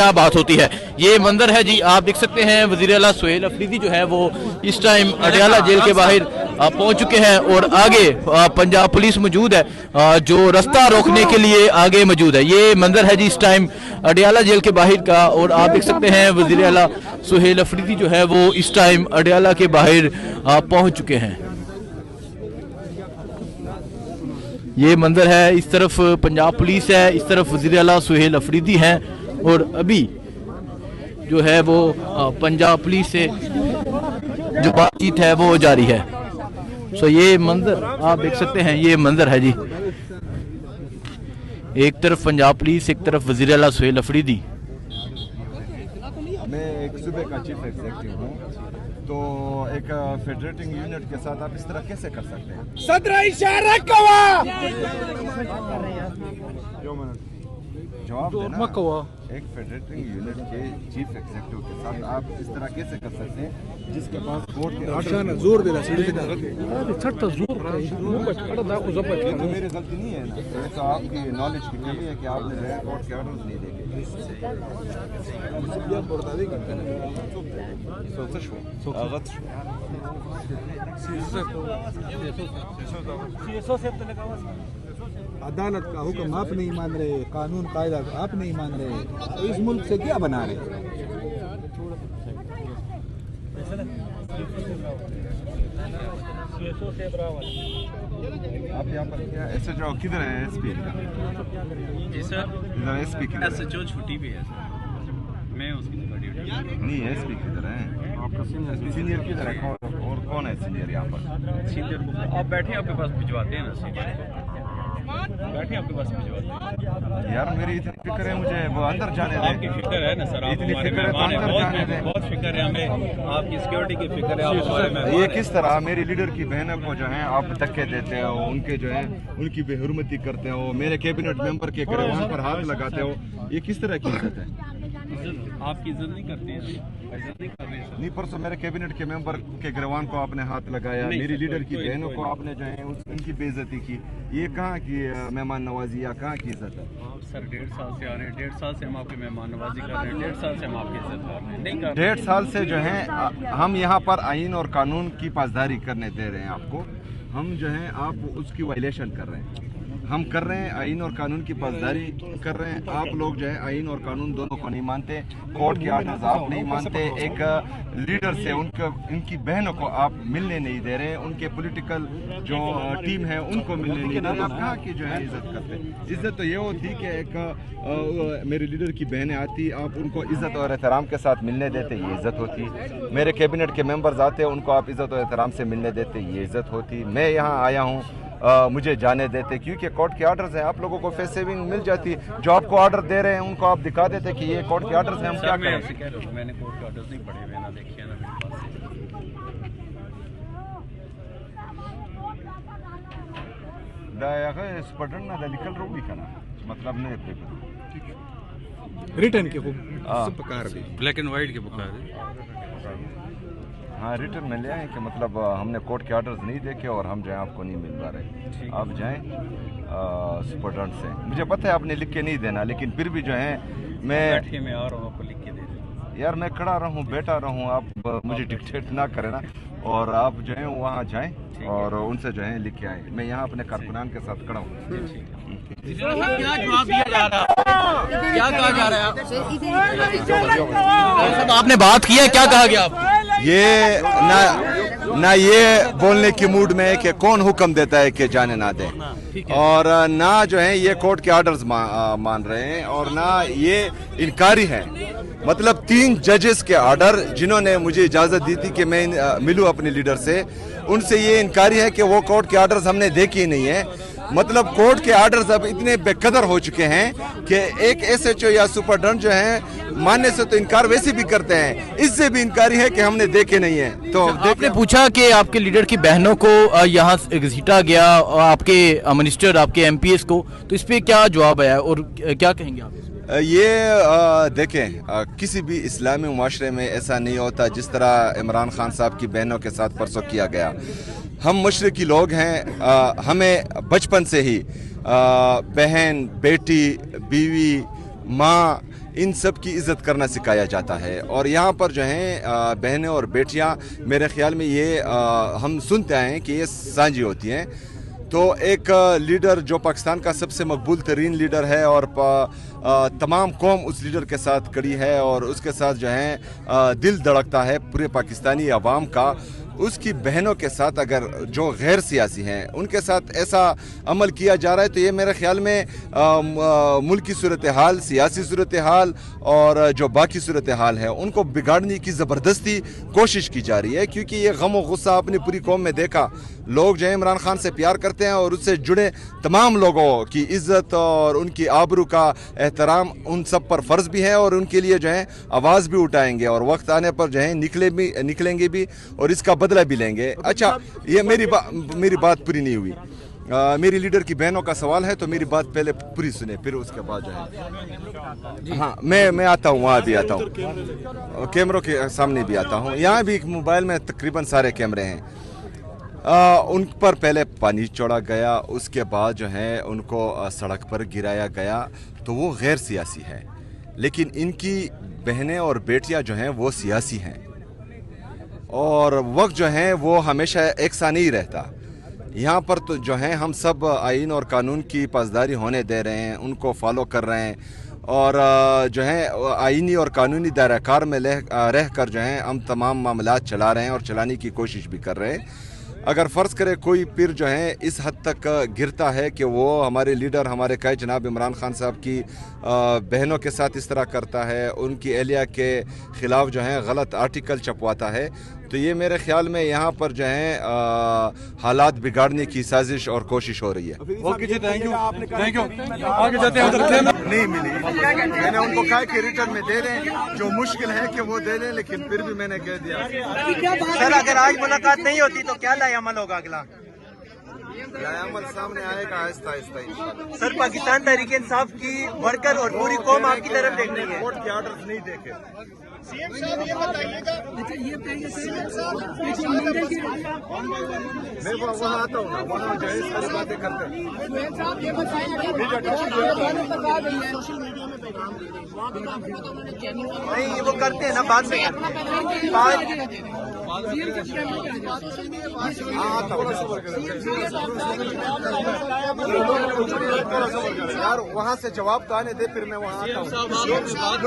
क्या बात होती है। ये मंजर है जी, आप देख सकते हैं वज़ीर आला सुहेल अफरीदी जो है वो इस टाइम अडयाला जेल के बाहर पहुंच चुके हैं और आगे पंजाब पुलिस मौजूद है जो रास्ता रोकने के लिए आगे मौजूद है। ये मंजर है जी इस टाइम अडयाला जेल के बाहर का, और आप देख सकते हैं वज़ीर आला सुहेल अफरीदी जो है वो इस टाइम अडयाला के बाहर पहुंच चुके हैं। ये मंजर है, इस तरफ पंजाब पुलिस है, इस तरफ वज़ीर आला सुहेल अफरीदी हैं, और अभी जो है वो पंजाब पुलिस से जो बातचीत है वो जारी है। सो ये मंजर आप देख सकते हैं, ये मंजर है जी, एक तरफ पंजाब पुलिस, एक तरफ वज़ीर आला सुहेल अफरीदी। मैं एक सूबे का चीफ एग्जीक्यूटिव हूँ, तो एक फेडरेटिंग यूनिट के साथ आप इस तरह कैसे कर सकते हैं? सदर इशारा कवा जवाब देना। एक फेडरेटिंग यूनिट के चीफ एग्जीक्यूटिव के साथ आप इस तरह कैसे कर सकते हैं जिसके पास कोर्ट के आर्डर जोर दे रहा ये तो मेरी गलती नहीं है ना, ये तो आपकी नॉलेज की कमी है कि आपने जो है कोर्ट के ऑर्डर्स नहीं देखे। अदालत का हुक्म आप नहीं मान रहे, कानून कायदा आप नहीं मान रहे, तो इस मुल्क से क्या बना रहे? आप यहाँ पर क्या ऐसे जो किधर है एसपी का? जी सर, इधर एसपी किधर है? एसएचओ छुट्टी पे है सर, मैं उसकी जगह ड्यूटी। नहीं एसपी किधर है? आपका सीनियर किधर है? और कौन है सीनियर यहाँ पर? सीनियर को आप बैठे, आपके पास भिजवाते हैं ना सीनियर को, बैठे आपके पास भिजवाते हैं। यार मेरी इतनी फिक्र है, मुझे वो अंदर जाने दे। आपकी फिक्र है ना सर, आप इतनी हमारे फिक्र है तो मेहमान हैं, अंदर जाने दे। बहुत फिक्र है हमें, आपकी सिक्योरिटी की फिक्र है, आप हमारे मेहमान ये हैं। किस तरह मेरी लीडर की बहनों को जो है आप धक्के देते हो, उनके जो है उनकी बेहुरमती करते हो, मेरे कैबिनेट मेंबर के वहाँ पर हाथ लगाते हो, ये किस तरह की इज्जत है? आपकी इज्जत नहीं करते हैं, इज्जत नहीं कर रहे हैं सर। नहीं, परसों मेरे कैबिनेट के मेंबर के गिरवान को आपने हाथ लगाया, नहीं मेरी सर, लीडर की कोई बहनों नहीं, को आपने जो है उनकी बेइज्जती की। ये कहाँ की मेहमान नवाजी या कहाँ की इज्जत है? आप सर 1.5 साल से आ रहे हैं, 1.5 साल से हम आपकी मेहमान नवाजी कर रहे हैं, 1.5 साल से हम आपकी इज्जत कर रहे हैं, नहीं कर रहे। 1.5 साल से जो है हम यहाँ पर आइन और कानून की पासदारी करने दे रहे हैं आपको, हम जो है आप उसकी वायलेशन कर रहे हैं। हम कर रहे हैं आइन और कानून की पासदारी कर रहे हैं, आप लोग जो है आइन और कानून दोनों को नहीं मानते, कोर्ट के आर्डर्स आप नहीं मानते, एक लीडर से उनकी बहनों को आप मिलने नहीं दे रहे, उनके पॉलिटिकल जो टीम है उनको मिलने नहीं दे रहे। आप कहाँ की जो है इज्जत करते हैं? इज्जत तो ये होती कि एक मेरे लीडर की बहनें आती, आप उनको इज्जत और एहतराम के साथ मिलने देते, ये इज्जत होती। मेरे कैबिनेट के मेंबर्स आते, उनको आप इज्जत और एहतराम से मिलने देते, ये इज्जत होती। मैं यहाँ आया हूँ, मुझे जाने देते, क्योंकि कोर्ट के आर्डर्स हैं, आप लोगों को फेस सेविंग मिल जाती। जो आपको ऑर्डर दे रहे हैं उनको आप दिखा देते कि ये कोर्ट के आर्डर्स हैं, हम क्या मैं करें? आपसे कह रहा हूँ, मैंने कोर्ट के ऑर्डर्स नहीं पढ़े हुए ना, देखिए ना मेरे पास। पढ़ना निकल रही का ना मतलब नहीं पेपर रिटर्न के हुक्म ब्लैक एंड व्हाइट के बुखार है। हाँ रिटर्न में ले आए कि मतलब हमने कोर्ट के आर्डर्स नहीं देखे और हम जो है आपको नहीं मिल पा रहे। आप जाएं सुपरटेंडेंट से, मुझे पता है आपने लिख के नहीं देना, लेकिन फिर भी जो है मैं बैठिए, मैं आ रहा हूँ, आपको लिख के दे दूँ। यार मैं खड़ा रहूँ बैठा रहूँ, आप मुझे डिक्टेट ना करें ना, और आप जो है वहाँ जाएं और उनसे जो है लिख के आए। मैं यहाँ अपने कारकुनान के साथ खड़ा हूँ। क्या जवाब दिया जा रहा है, क्या कहा जा रहा है? आपने बात की है, क्या कहा गया आपको? ये ना ये बोलने की मूड में है कि कौन हुक्म देता है कि जाने ना दे, और ना जो है ये कोर्ट के आर्डर्स मान रहे हैं, और ना ये इनकारी है। मतलब 3 जजेस के आर्डर जिन्होंने मुझे इजाजत दी थी कि मैं मिलूं अपने लीडर से, उनसे ये इनकारी है कि वो कोर्ट के आर्डर्स हमने देखे ही नहीं है। मतलब कोर्ट के आर्डर्स अब इतने बेकदर हो चुके हैं कि एक एसएचओ या सुपरडेंट जो है मानने से तो इनकार वैसे भी करते हैं, इससे भी इनकारी है कि हमने देखे नहीं है। तो आपने पूछा कि आपके लीडर की बहनों को यहाँ घसीटा गया, आपके मिनिस्टर, आपके एमपीएस को, तो इस पे क्या जवाब आया और क्या कहेंगे आप? ये देखें, किसी भी इस्लामी मुआशरे में ऐसा नहीं होता जिस तरह इमरान खान साहब की बहनों के साथ परसों किया गया। हम मशरकी लोग हैं, हमें बचपन से ही बहन, बेटी, बीवी, माँ, इन सब की इज़्ज़त करना सिखाया जाता है। और यहाँ पर जो हैं बहनें और बेटियाँ, मेरे ख्याल में ये हम सुनते आए हैं कि ये सांझी होती हैं। तो एक लीडर जो पाकिस्तान का सबसे मकबूल तरीन लीडर है और तमाम कौम उस लीडर के साथ खड़ी है और उसके साथ जो है दिल धड़कता है पूरे पाकिस्तानी अवाम का, उसकी बहनों के साथ अगर जो गैर सियासी हैं उनके साथ ऐसा अमल किया जा रहा है तो ये मेरे ख्याल में मुल्क की सूरत हाल, सियासी सूरत हाल और जो बाकी सूरत हाल है उनको बिगाड़ने की ज़बरदस्ती कोशिश की जा रही है। क्योंकि ये गम और गुस्सा अपनी पूरी कौम में देखा, लोग जो है इमरान खान से प्यार करते हैं और उससे जुड़े तमाम लोगों की इज़्ज़त और उनकी आबरू का एहतराम उन सब पर फ़र्ज़ भी है और उनके लिए जो है आवाज़ भी उठाएंगे और वक्त आने पर जो है निकलेंगे भी और इसका बदला भी लेंगे। अच्छा, ये मेरी बात पूरी नहीं हुई। मेरी लीडर की बहनों का सवाल है तो मेरी बात पहले पूरी सुने, फिर उसके बाद जो है हाँ मैं आता हूँ, वहाँ भी आता हूँ, कैमरों के सामने भी आता हूँ। यहाँ भी मोबाइल में तकरीबन सारे कैमरे हैं। उन पर पहले पानी छोड़ा गया, उसके बाद जो है उनको सड़क पर गिराया गया, तो वो गैर सियासी है। लेकिन इनकी बहनें और बेटियां जो हैं वो सियासी हैं और वक्त जो है वो हमेशा एक सा नहीं रहता। यहाँ पर तो जो है हम सब आइन और कानून की पासदारी होने दे रहे हैं, उनको फॉलो कर रहे हैं और जो है आइनी और कानूनी दायराकार में रह कर जो है हम तमाम मामलात चला रहे हैं और चलाने की कोशिश भी कर रहे हैं। अगर फ़र्ज़ करे कोई पीर जो है इस हद तक गिरता है कि वो हमारे लीडर, हमारे कई जनाब इमरान खान साहब की बहनों के साथ इस तरह करता है, उनकी एहलिया के ख़िलाफ़ जो है गलत आर्टिकल छपवाता है, तो ये मेरे ख्याल में यहाँ पर जो है हालात बिगाड़ने की साजिश और कोशिश हो रही है। ओके जी, थैंक यू। आगे जाते हैं। नहीं मिली, मैंने उनको कहा कि रिटर्न में दे दें, जो मुश्किल है कि वो दे दें, लेकिन फिर भी मैंने कह दिया। सर, अगर आज मुलाकात नहीं होती तो क्या लाएअमल होगा अगला? लाएअमल सामने आएगा आहिस्ता आहिस्ता। सर, पाकिस्तान तहरीक इंसाफ की वर्कर और पूरी कौम आपकी तरफ देख रही है। कोर्ट के ऑर्डर नहीं देखे। सीएम साहब ये बताइएगा, मैं वहाँ आता हूँ ना, वहाँ जो है सारी बातें करते हैं। ये बताइएगा सोशल मीडिया में पैगाम दे रहे हैं, वहाँ भी काफी पता उन्होंने चैनल नहीं, वो करते हैं ना, बाद में यार वहाँ से जवाब तो आने दे, फिर मैं वहाँ आता हूँ। सीएम साहब,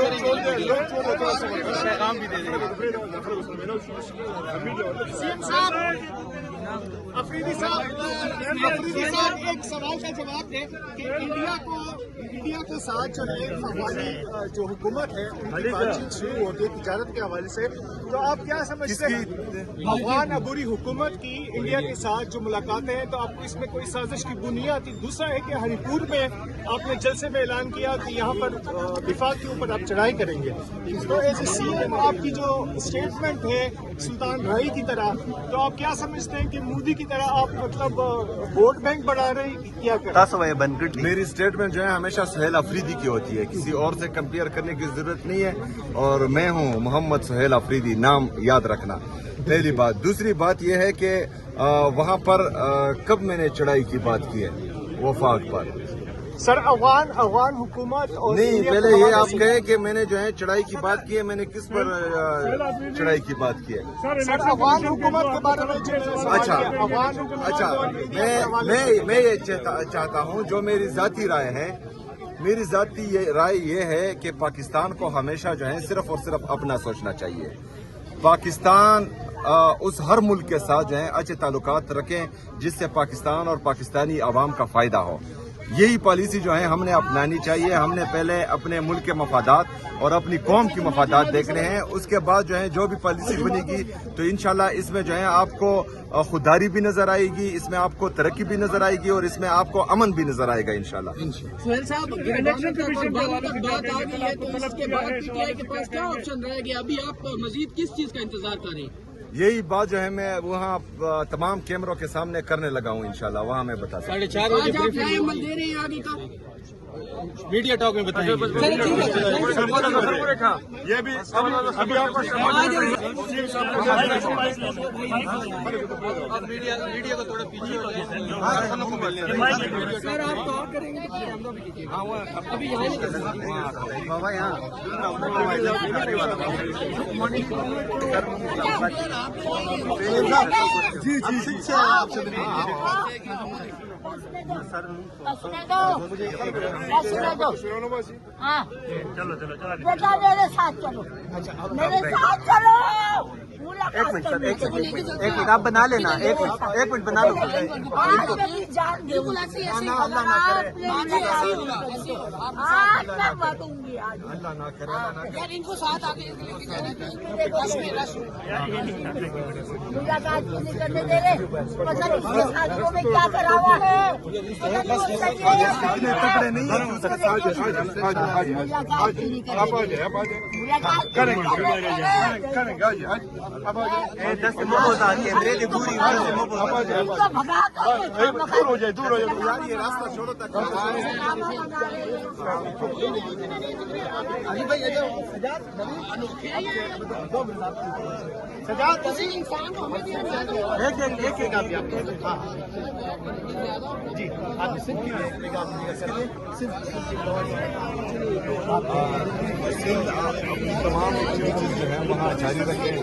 अफरीदी साहब एक सवाल का जवाब दें कि इंडिया के साथ जो है अफगानी जो हुकूमत है उनकी बातचीत शुरू होती है तिजारत के हवाले से, तो आप क्या समझते हैं अफगान अबूरी हुकूमत की इंडिया के साथ जो मुलाकातें हैं, तो आपको इसमें कोई साजिश की बुनियाद थी? दूसरा है कि हरिपुर में आपने जलसे में ऐलान किया कि यहाँ पर विफाक के ऊपर आप चढ़ाई करेंगे, तो एज सीएम आपकी जो स्टेटमेंट है सुल्तान राई की तरह, तो आप क्या समझते हैं कि मोदी की तरह आप मतलब वोट बैंक बढ़ा रहे हैं, क्या कर रहे हैं? मेरी स्टेटमेंट जो है हमेशा सुहेल अफरीदी की होती है, किसी और से कंपेयर करने की जरूरत नहीं है। और मैं हूँ मोहम्मद सुहेल अफरीदी, नाम याद रखना, पहली बात। दूसरी बात यह है कि वहाँ पर कब मैंने चढ़ाई की बात की है वफाक पर? सर, अफगान हुकूमत और नहीं, पहले ये आप कहें कि मैंने जो है चढ़ाई की बात की है, मैंने किस पर चढ़ाई की बात की है? सर, अफगान हुकूमत के बारे में मैं ये चाहता हूँ, जो मेरी ज़ाती राय है, मेरी ज़ाती राय ये है कि पाकिस्तान को हमेशा जो है सिर्फ और सिर्फ अपना सोचना चाहिए। पाकिस्तान उस हर मुल्क के साथ जो है अच्छे ताल्लुकात रखें जिससे पाकिस्तान और पाकिस्तानी अवाम का फ़ायदा हो। यही पॉलिसी जो है हमने अपनानी चाहिए। हमने पहले अपने मुल्क के मफादात और अपनी कौम की मफादात देखने हैं, उसके बाद जो है जो भी पॉलिसी बनेगी तो इंशाल्लाह इसमें जो है आपको खुददारी भी नजर आएगी, इसमें आपको तरक्की भी नजर आएगी और इसमें आपको अमन भी नजर आएगा इंशाल्लाह। सुहेल साहब, बात आ गई है तो इसके बाद पीटीआई के पास क्या ऑप्शन रहेगा? अभी आप मजीद किस चीज का इंतजार कर रहे हैं? यही बात जो है मैं वहाँ तमाम कैमरों के सामने करने लगा हूँ इंशाल्लाह, वहाँ मैं बता सकता हूँ। 4:30 बजे दे रहे हैं आगे का मीडिया टॉक में बताएंगे। ये भी अभी आपको मीडिया को थोड़ा पीछे सर आप कॉल करेंगे तो कैमरा भी कीजिएगा। अभी यहाँ नहीं कर जी जी जी आपसे हाँ बेटा मेरे साथ चलो, मेरे साथ चलो। एक मिनट आप बना लेना, एक मिनट बना लो। आज मेरी जान दे, आज मैं मरूंगी आज। यार इनको साथ आगे लेके जाना मुलाकात क्यों नहीं करने दे रहे? पता नहीं इसके साथियों में क्या करा हुआ है। तकड़े नहीं है। मुलाकात क्यों नहीं करेंगे? मुलाकात करेंगे आप आ जाए। 10 मोमोज आती है मेरे पूरी आप आ जाए। भगा दूर हो जाए यार, ये रास्ता छोड़ो तक। एक आप जी आप सिर्फ तमाम एक्टिविटीज जो है वहाँ जारी रखें,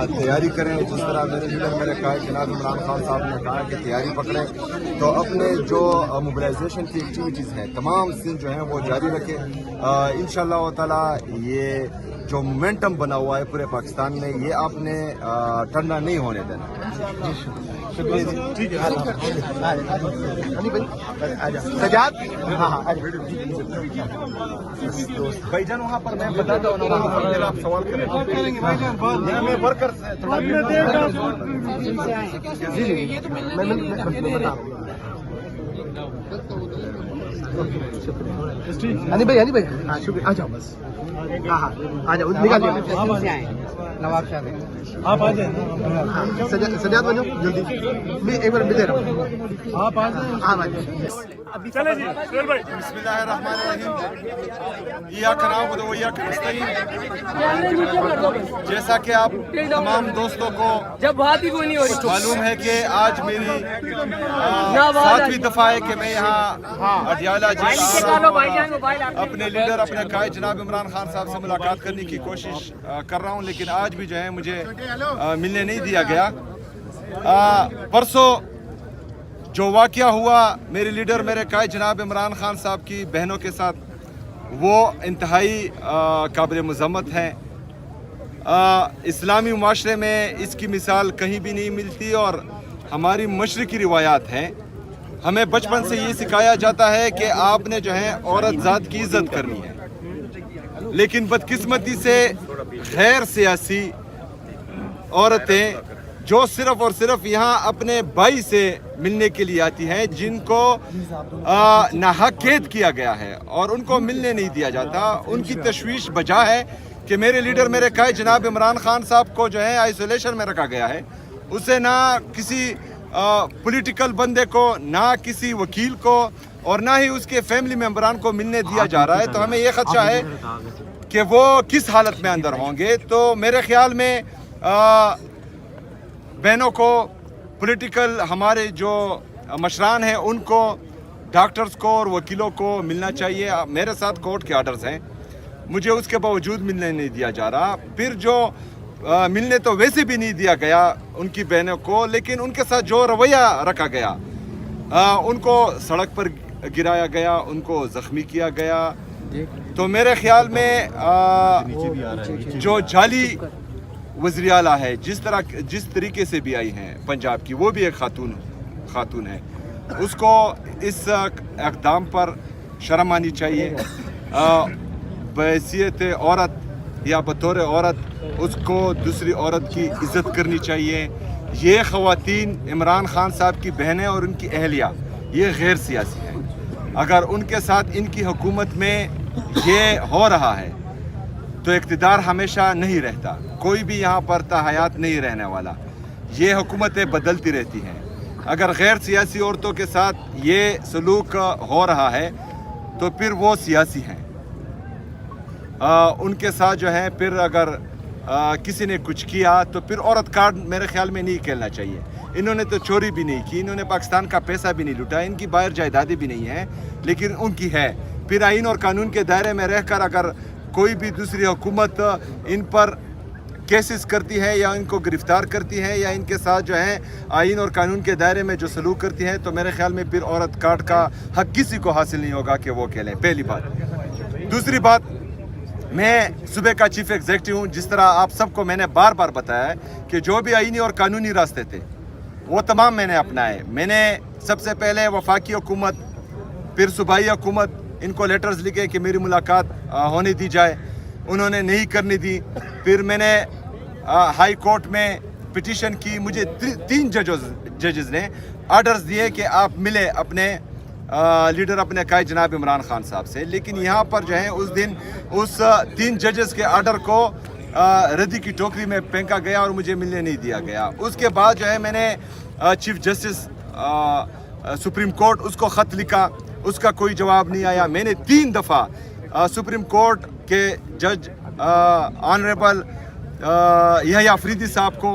तैयारी करें। जिस तरह मेरे लीडर मेरे कहा जनाब इमरान खान साहब ने कहा कि तैयारी पकड़ें, तो अपने जो मोबिलाइजेशन की एक्टिविटीज़ हैं तमाम सिंध जो हैं वो जारी रखें। इंशाअल्लाह ताला ये जो मोमेंटम बना हुआ है पूरे पाकिस्तान में, ये आपने ठंडा नहीं होने देना। ठीक है सजाद भाईजान वहाँ पर मैं बताता हूँ, वहाँ पर आप सवाल करें मैं वर्कर हनी भाई हाँ शुक्रिया। आ जाओ बस, हाँ आ जाओ, निकालिए नवाब शाह आप आ जाए। सजाद बनो जल्दी, मैं एक बार दे रहा हूँ। आप आ जाए। हाँ भाई चले जी सुहेल भाई। बिस्मिल्लाहिर्रहमानिर्रहीम। इय्याका नअबुदु व इय्याका नस्तईन। जैसा कि आप तमाम दोस्तों को जब बात ही कोई नहीं हो रही मालूम है कि आज मेरी 7वीं दफा है कि मैं यहाँ अडियाला जेल अपने लीडर अपने कायद जनाब इमरान खान साहब से मुलाकात करने की कोशिश कर रहा हूँ, लेकिन आज भी जो है मुझे मिलने नहीं दिया गया। परसों जो वाक़या हुआ मेरे लीडर मेरे कायद जनाब इमरान खान साहब की बहनों के साथ, वो इंतहाई काबिल मज़म्मत हैं। इस्लामी मुआशरे में इसकी मिसाल कहीं भी नहीं मिलती और हमारी मशरक़ी रिवायात हैं। हमें बचपन से ये सिखाया जाता है कि आपने जो है औरत ज़ात की इज़्ज़त करनी है, लेकिन बदकिस्मती से गैर सियासी औरतें जो सिर्फ और सिर्फ यहाँ अपने भाई से मिलने के लिए आती हैं, जिनको नाहक कैद किया गया है और उनको मिलने नहीं दिया जाता, उनकी तशवीश बजा है कि मेरे लीडर मेरे कायद जनाब इमरान खान साहब को जो है आइसोलेशन में रखा गया है। उसे ना किसी पॉलिटिकल बंदे को, ना किसी वकील को और ना ही उसके फैमिली मेम्बरान को मिलने दिया जा रहा है। तो हमें ये खदशा है कि वो किस हालत में अंदर होंगे। तो मेरे ख्याल में बहनों को, पॉलिटिकल हमारे जो मशरान हैं उनको, डॉक्टर्स को और वकीलों को मिलना चाहिए। मेरे साथ कोर्ट के आर्डर्स हैं, मुझे उसके बावजूद मिलने नहीं दिया जा रहा। फिर जो मिलने तो वैसे भी नहीं दिया गया उनकी बहनों को, लेकिन उनके साथ जो रवैया रखा गया, उनको सड़क पर गिराया गया, उनको ज़ख्मी किया गया। तो मेरे ख्याल में जो जाली वज़ीर आला है, जिस तरीके से भी आई हैं पंजाब की, वो भी एक खातून है, उसको इस इक़दाम पर शर्म आनी चाहिए। बहैसियत औरत या बतौर औरत उसको दूसरी औरत की इज़्ज़त करनी चाहिए। ये ख़वातीन इमरान खान साहब की बहनें और उनकी अहलिया, ये गैर सियासी हैं। अगर उनके साथ इनकी हुकूमत में ये हो रहा है तो इक़्तिदार हमेशा नहीं रहता, कोई भी यहाँ पर ताहयात नहीं रहने वाला। ये हुकूमतें बदलती रहती हैं। अगर गैर सियासी औरतों के साथ ये सलूक हो रहा है तो फिर वो सियासी हैं। उनके साथ जो है फिर अगर किसी ने कुछ किया तो फिर औरत कार्ड मेरे ख्याल में नहीं खेलना चाहिए। इन्होंने तो चोरी भी नहीं की, इन्होंने पाकिस्तान का पैसा भी नहीं लूटा, इनकी बाहर जायदादें भी नहीं हैं, लेकिन उनकी है। फिर आइन और कानून के दायरे में रहकर अगर कोई भी दूसरी हुकूमत इन पर केसेस करती है या इनको गिरफ्तार करती है या इनके साथ जो है आइन और कानून के दायरे में जो सलूक करती है, तो मेरे ख्याल में फिर औरत कार्ड का हक किसी को हासिल नहीं होगा कि वो खेलें, पहली बात। दूसरी बात, मैं सूबे का चीफ एग्जीक्यूटिव हूँ। जिस तरह आप सबको मैंने बार बार बताया है कि जो भी आइनी और कानूनी रास्ते थे वो तमाम मैंने अपनाए। मैंने सबसे पहले वफाकी हुकूमत, फिर सूबाई हुकूमत, इनको लेटर्स लिखे कि मेरी मुलाकात होने दी जाए, उन्होंने नहीं करने दी। फिर मैंने हाई कोर्ट में पिटीशन की, मुझे 3 जजेस ने आर्डर्स दिए कि आप मिले अपने लीडर अपने कायद जनाब इमरान खान साहब से, लेकिन यहाँ पर जो है उस दिन उस 3 जजेस के आर्डर को रद्दी की टोकरी में फेंका गया और मुझे मिलने नहीं दिया गया। उसके बाद जो है मैंने चीफ जस्टिस सुप्रीम कोर्ट, उसको ख़त लिखा, उसका कोई जवाब नहीं आया। मैंने 3 दफ़ा सुप्रीम कोर्ट के जज ऑनरेबल यहया अफरीदी साहब को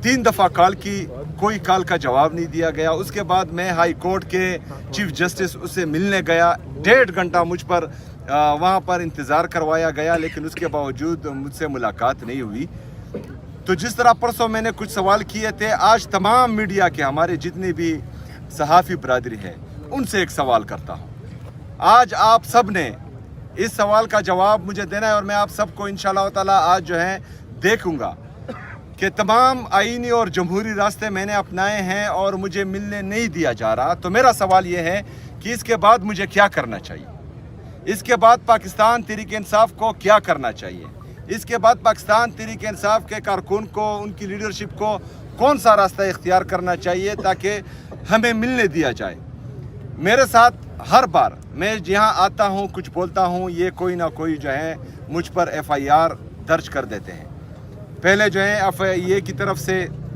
3 दफ़ा कॉल की, कोई कॉल का जवाब नहीं दिया गया। उसके बाद मैं हाई कोर्ट के चीफ जस्टिस उससे मिलने गया, 1.5 घंटा मुझ पर वहाँ पर इंतज़ार करवाया गया, लेकिन उसके बावजूद मुझसे मुलाकात नहीं हुई। तो जिस तरह परसों मैंने कुछ सवाल किए थे, आज तमाम मीडिया के हमारे जितने भी सहाफ़ी बरादरी है उनसे एक सवाल करता हूँ। आज आप सब ने इस सवाल का जवाब मुझे देना है और मैं आप सबको इंशाअल्लाह ताला आज जो है देखूँगा कि तमाम आईनी और जमहूरी रास्ते मैंने अपनाए हैं और मुझे मिलने नहीं दिया जा रहा। तो मेरा सवाल ये है कि इसके बाद मुझे क्या करना चाहिए, इसके बाद पाकिस्तान तहरीक इंसाफ को क्या करना चाहिए, इसके बाद पाकिस्तान तहरीक इंसाफ के कारकुन को, उनकी लीडरशिप को कौन सा रास्ता इख्तियार करना चाहिए ताकि हमें मिलने दिया जाए। मेरे साथ हर बार मैं जहाँ आता हूँ कुछ बोलता हूँ, ये कोई ना कोई जो है मुझ पर FIR दर्ज कर देते हैं। पहले जो है FIA की तरफ से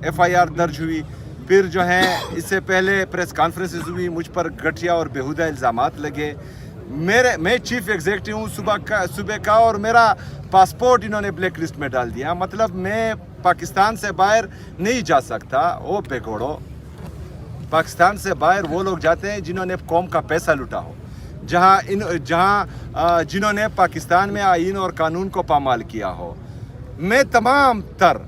FIR दर्ज हुई, फिर जो है इससे पहले प्रेस कॉन्फ्रेंसेस हुई, मुझ पर घटिया और बेहुदा इल्ज़ामात लगे। मैं चीफ एग्जीक्यूटिव हूँ सूबे का और मेरा पासपोर्ट इन्होंने ब्लैक लिस्ट में डाल दिया। मतलब मैं पाकिस्तान से बाहर नहीं जा सकता। ओ बेगोड़ो, पाकिस्तान से बाहर वो लोग जाते हैं जिन्होंने कौम का पैसा लूटा हो, जिन्होंने पाकिस्तान में आइन और कानून को पामाल किया हो। मैं तमाम तर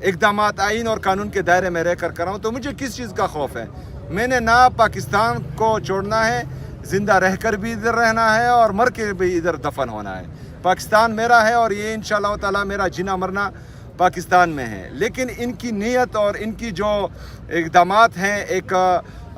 इक़दामात आइन और कानून के दायरे में रहकर कर रहा हूँ, तो मुझे किस चीज़ का खौफ है। मैंने ना पाकिस्तान को छोड़ना है, ज़िंदा रहकर भी इधर रहना है और मर के भी इधर दफन होना है। पाकिस्तान मेरा है और ये इंशाअल्लाह ताला मेरा जीना मरना पाकिस्तान में है। लेकिन इनकी नीयत और इनकी जो इक़दामात हैं एक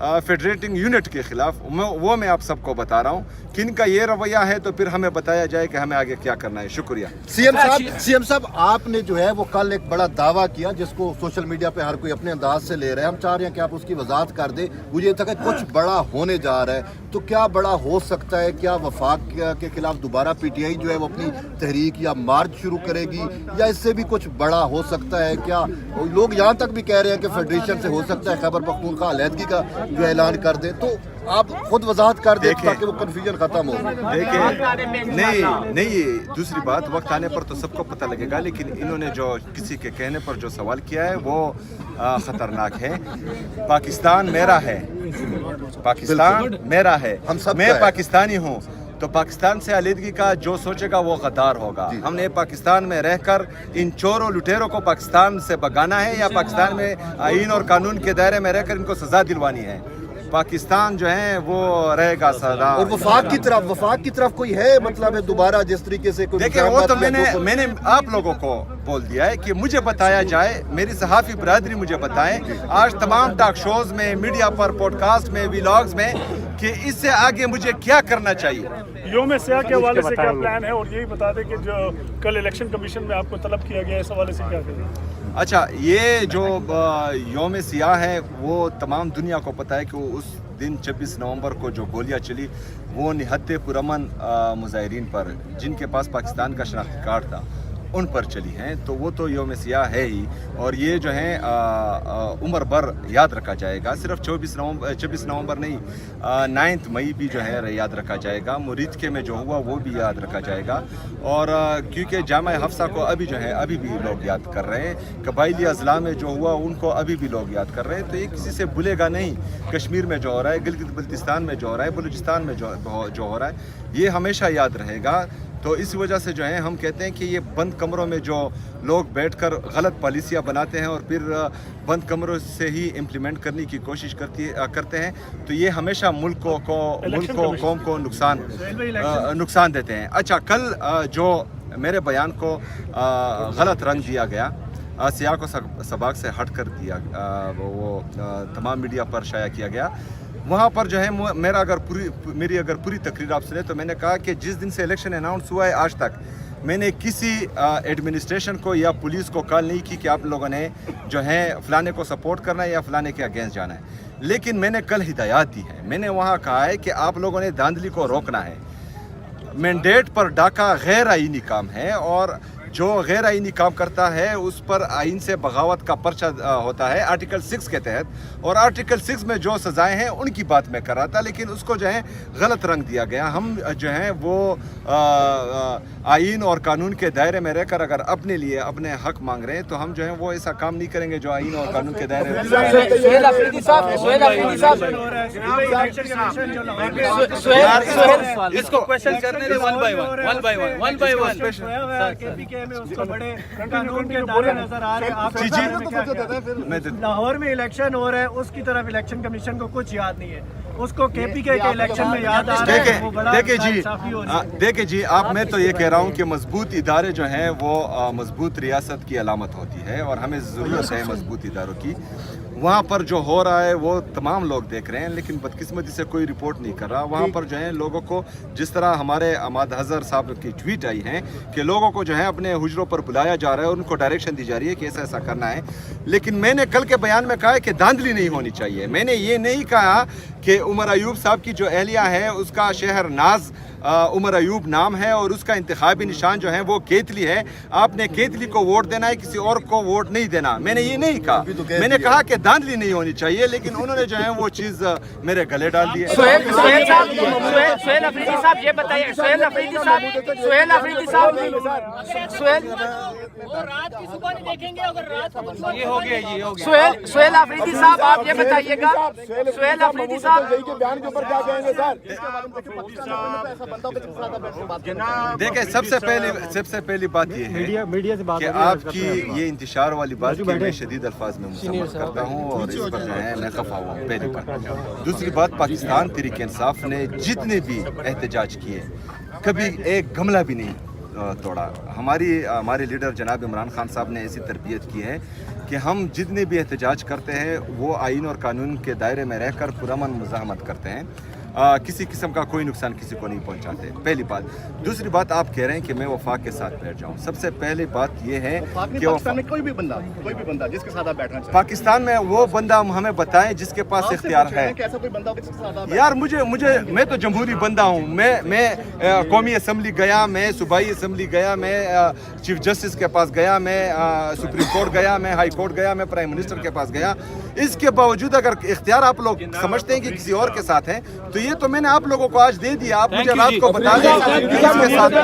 फेडरेटिंग यूनिट के ख़िलाफ़, वो मैं आप सबको बता रहा हूँ कि इनका ये रवैया है, तो फिर हमें बताया जाए कि हमें आगे क्या करना है। शुक्रिया। सीएम साहब, आपने जो है वो कल एक बड़ा दावा किया जिसको सोशल मीडिया पे हर कोई अपने अंदाज से ले रहे हैं। हम चाह रहे हैं कि आप उसकी वजाहत कर दें। मुझे तक कुछ बड़ा होने जा रहा है, तो क्या बड़ा हो सकता है? क्या वफाक के खिलाफ दोबारा PTI जो है वो अपनी तहरीक या मार्च शुरू करेगी, या इससे भी कुछ बड़ा हो सकता है? क्या लोग यहाँ तक भी कह रहे हैं कि फेडरेशन से हो सकता है खैबर पख्तूनख्वा अलहदगी का जो ऐलान कर दे? तो आप खुद वजाहत कर दें ताकि वो कन्फ्यूजन खत्म हो। देखिए, नहीं, दूसरी बात, वक्त आने पर तो सबको पता लगेगा, लेकिन इन्होंने जो किसी के कहने पर जो सवाल किया है वो खतरनाक है। पाकिस्तान मेरा है, पाकिस्तान मेरा है, मैं पाकिस्तानी हूँ। तो पाकिस्तान से अलहदगी का जो सोचेगा वो गद्दार होगा। हमने पाकिस्तान में रहकर इन चोरों लुटेरों को पाकिस्तान से भगाना है, या पाकिस्तान में आइन और कानून के दायरे में रहकर इनको सजा दिलवानी है। पाकिस्तान जो है वो रहेगा सदा। और वफाक की तरफ कोई है, मतलब है दोबारा जिस तरीके से कोई? देखिए, वो तो मैंने आप लोगों को बोल दिया है कि मुझे बताया जाए, मेरी सहाफ़ी बरादरी मुझे बताएं आज तमाम टॉक शोज में, मीडिया पर, पॉडकास्ट में, व्लॉग्स में, कि इससे आगे मुझे क्या करना चाहिए। योम सियाह के हवाले से क्या प्लान है? और यही बता दें कि जो कल इलेक्शन कमीशन में आपको तलब किया गया है, इस हवाले से क्या करें? अच्छा, ये जो योम सियाह है वो तमाम दुनिया को पता है कि उस दिन 26 नवंबर को जो गोलियां चली वो निहत्ते पुरअमन मुजाहिरीन पर, जिनके पास पाकिस्तान का शनाख्ती कार्ड था, उन पर चली हैं, तो वो तो यौम सियाह है ही। और ये जो है उम्र भर याद रखा जाएगा। सिर्फ 24 नवंबर नहीं, 9 मई भी जो है याद रखा जाएगा। मुरीद के में जो हुआ वो भी याद रखा जाएगा। और क्योंकि जामा हफ्सा को अभी जो है अभी भी लोग याद कर रहे हैं, कबायली अजला में जो हुआ उनको अभी भी लोग याद कर रहे हैं, तो ये किसी से भूलेगा नहीं। कश्मीर में जो हो रहा है, गिलगित बल्तिस्तान में जो हो रहा है, बलूचिस्तान में जो हो रहा है, ये हमेशा याद रहेगा। तो इस वजह से जो है हम कहते हैं कि ये बंद कमरों में जो लोग बैठकर गलत पॉलिसियाँ बनाते हैं और फिर बंद कमरों से ही इम्प्लीमेंट करने की कोशिश करते हैं, तो ये हमेशा मुल्क को कौम को नुकसान देते हैं। अच्छा, कल जो मेरे बयान को गलत रंग दिया गया, सियाको सबाक से हट कर दिया, वो तमाम मीडिया पर शाया किया गया, वहाँ पर जो है मेरी अगर पूरी तकरीर आप सुने तो मैंने कहा कि जिस दिन से इलेक्शन अनाउंस हुआ है आज तक मैंने किसी एडमिनिस्ट्रेशन को या पुलिस को कॉल नहीं की कि आप लोगों ने जो है फलाने को सपोर्ट करना है या फलाने के अगेंस्ट जाना है। लेकिन मैंने कल हिदायत दी है, मैंने वहाँ कहा है कि आप लोगों ने धांधली को रोकना है। मैंडेट पर डाका गैर आईनी काम है और जो गैर आईनी काम करता है उस पर आइन से बगावत का पर्चा होता है आर्टिकल 6 के तहत, और आर्टिकल 6 में जो सज़ाएं हैं उनकी बात मैं कर रहा था, लेकिन उसको जो है गलत रंग दिया गया। हम जो है वो आइन और कानून के दायरे में रहकर अगर अपने लिए अपने हक मांग रहे हैं तो हम जो है वो ऐसा काम नहीं करेंगे जो आइन और कानून के दायरे में। इसको क्वेश्चन करने दे वन बाय वन। में उसको बड़े कानून के दायरे नजर आ रहे हैं। लाहौर में इलेक्शन हो रहा है, उसकी तरफ इलेक्शन कमीशन को कुछ याद नहीं है, उसको केपीके के इलेक्शन में याद आ रहा है। देखिए जी, आप मैं तो ये कह रहा हूँ कि मजबूत इदारे जो हैं वो मजबूत रियासत की अलामत होती है और हमें ज़रूरत है मजबूत इदारों की। वहाँ पर जो हो रहा है वो तमाम लोग देख रहे हैं, लेकिन बदकिस्मती से कोई रिपोर्ट नहीं कर रहा। वहाँ पर जो है लोगों को, जिस तरह हमारे अहमद हज़र साहब की ट्वीट आई है कि लोगों को जो है अपने हुजरों पर बुलाया जा रहा है और उनको डायरेक्शन दी जा रही है कि ऐसा ऐसा करना है। लेकिन मैंने कल के बयान में कहा है कि धांधली नहीं होनी चाहिए। मैंने ये नहीं कहा कि उमर अयूब साहब की जो एहलिया है उसका शहर नाज उमर अयूब नाम है और उसका इंतखाबी निशान जो है वो केतली है। आपने केतली को वोट देना है, किसी और को वोट नहीं देना। मैंने ये नहीं कहा, मैंने कहा कि धांधली नहीं होनी चाहिए, लेकिन उन्होंने जो है वो चीज़ मेरे गले डाल दी है। सोहेल अफरीदी साहब ये बताइए, सोहेल अफरीदी साहब रात की सुबह नहीं देखेंगे, अगर रात को ये हो गया जी, हो गया। सोहेल अफरीदी साहब आप ये बताइएगा, सोहेल अफरीदी साहब बयान के ऊपर क्या कहेंगे सर? देखिए, सबसे पहली बात ये है कि आपकी ये इंतशार वाली बात की मैं शदीद अल्फाज में मुसम्मत करता हूँ और इस पर जो है मैं खफा हुआ हूँ, पहली बात। दूसरी बात, पाकिस्तान तहरीक इंसाफ ने जितने भी एहतजाज किए कभी एक गमला भी नहीं तोड़ा। हमारे लीडर जनाब इमरान खान साहब ने ऐसी तरबियत की है कि हम जितने भी एहतजाज करते हैं वो आइन और कानून के दायरे में रहकर पुरअमन मुज़ाहमत करते हैं, किसी किस्म का कोई नुकसान किसी को नहीं पहुंचाते, पहली बात। दूसरी बात, आप कह रहे हैं कि मैं वफाक के साथ बैठ जाऊं। सबसे पहले बात यह है कि पाकिस्तान में कोई भी बंदा जिसके साथ आप बैठना चाहें, पाकिस्तान में वो बंदा हमें बताएं जिसके पास इख्तियार है। ऐसा कोई बंदा जिसके साथ आप यार मैं तो जमहूरी बंदा हूँ। मैं कौमी असम्बली गया, मैं सूबाई असम्बली गया, मैं चीफ जस्टिस के पास गया, मैं सुप्रीम कोर्ट गया, मैं हाई कोर्ट गया, मैं प्राइम मिनिस्टर के पास गया। इसके बावजूद अगर इख्तियार आप लोग समझते हैं कि किसी और के साथ है तो ये तो मैंने आप लोगों को आज दे दिया। आप मुझे रात को बता दें किसके साथ है।